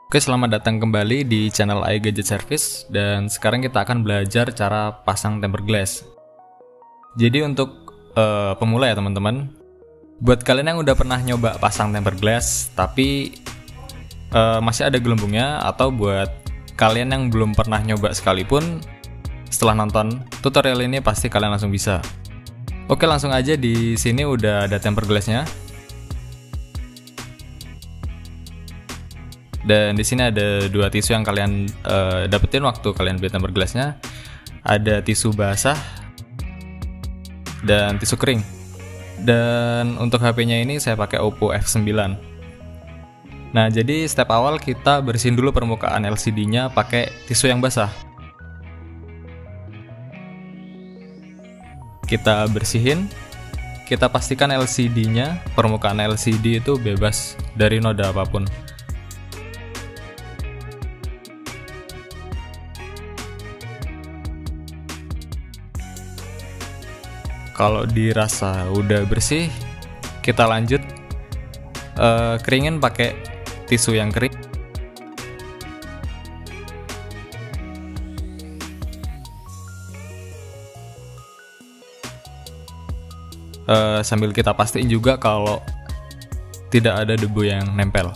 Oke, selamat datang kembali di channel iGadget Service, dan sekarang kita akan belajar cara pasang tempered glass. Jadi untuk pemula ya teman-teman, buat kalian yang udah pernah nyoba pasang tempered glass tapi masih ada gelembungnya, atau buat kalian yang belum pernah nyoba sekalipun, setelah nonton tutorial ini pasti kalian langsung bisa. Oke, langsung aja. Di sini udah ada tempered glassnya. Dan di sini ada dua tisu yang kalian dapetin waktu kalian beli tempered glassnya. Ada tisu basah dan tisu kering. Dan untuk HP-nya ini saya pakai Oppo F9. Nah, jadi step awal kita bersihin dulu permukaan LCD-nya pakai tisu yang basah. Kita bersihin, kita pastikan LCD-nya, permukaan LCD itu bebas dari noda apapun. Kalau dirasa udah bersih, kita lanjut keringin pakai tisu yang kering. Sambil kita pastiin juga kalau tidak ada debu yang nempel.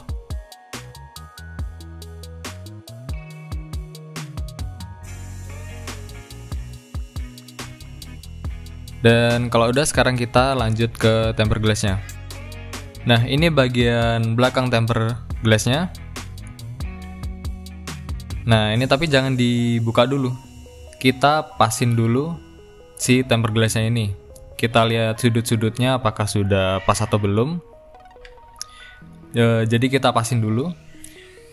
Dan kalau udah, sekarang kita lanjut ke tempered glassnya. Nah, ini bagian belakang tempered glassnya. Nah, ini tapi jangan dibuka dulu. Kita pasin dulu si tempered glassnya ini. Kita lihat sudut-sudutnya apakah sudah pas atau belum. Jadi kita pasin dulu.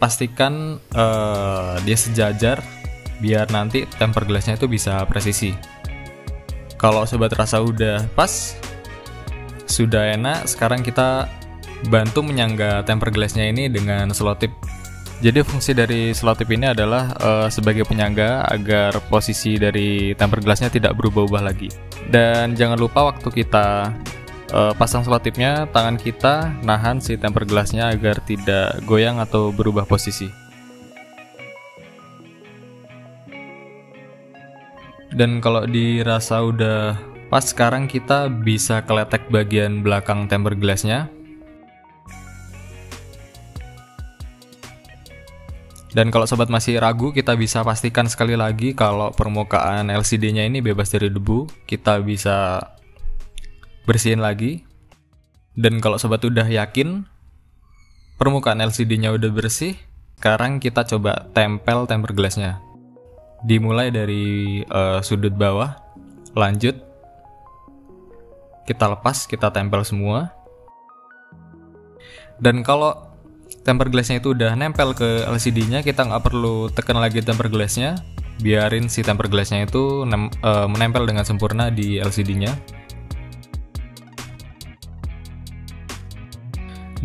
Pastikan dia sejajar biar nanti tempered glassnya itu bisa presisi. Kalau sobat rasa udah pas, sudah enak, sekarang kita bantu menyangga tempered glassnya ini dengan selotip. Jadi fungsi dari selotip ini adalah sebagai penyangga agar posisi dari tempered glassnya tidak berubah-ubah lagi. Dan jangan lupa waktu kita pasang selotipnya, tangan kita nahan si tempered glassnya agar tidak goyang atau berubah posisi. Dan kalau dirasa udah pas, sekarang kita bisa keletek bagian belakang tempered glassnya. Dan kalau sobat masih ragu, kita bisa pastikan sekali lagi kalau permukaan LCD-nya ini bebas dari debu. Kita bisa bersihin lagi. Dan kalau sobat udah yakin permukaan LCD-nya udah bersih, sekarang kita coba tempel tempered glass-nya. Dimulai dari sudut bawah, lanjut kita lepas, kita tempel semua. Dan kalau tempered glassnya itu udah nempel ke LCD-nya, kita nggak perlu tekan lagi tempered glassnya, biarin si tempered glassnya itu menempel dengan sempurna di LCD-nya.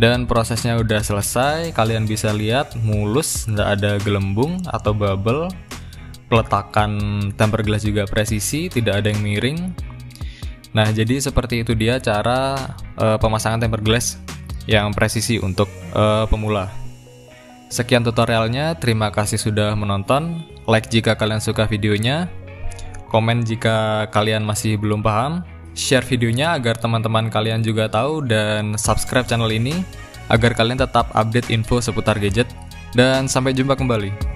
Dan prosesnya udah selesai, kalian bisa lihat mulus, nggak ada gelembung atau bubble. Peletakan tempered glass juga presisi, tidak ada yang miring. Nah, jadi seperti itu dia cara pemasangan tempered glass yang presisi untuk pemula. Sekian tutorialnya, terima kasih sudah menonton. Like jika kalian suka videonya, komen jika kalian masih belum paham, share videonya agar teman-teman kalian juga tahu, dan subscribe channel ini agar kalian tetap update info seputar gadget. Dan sampai jumpa kembali.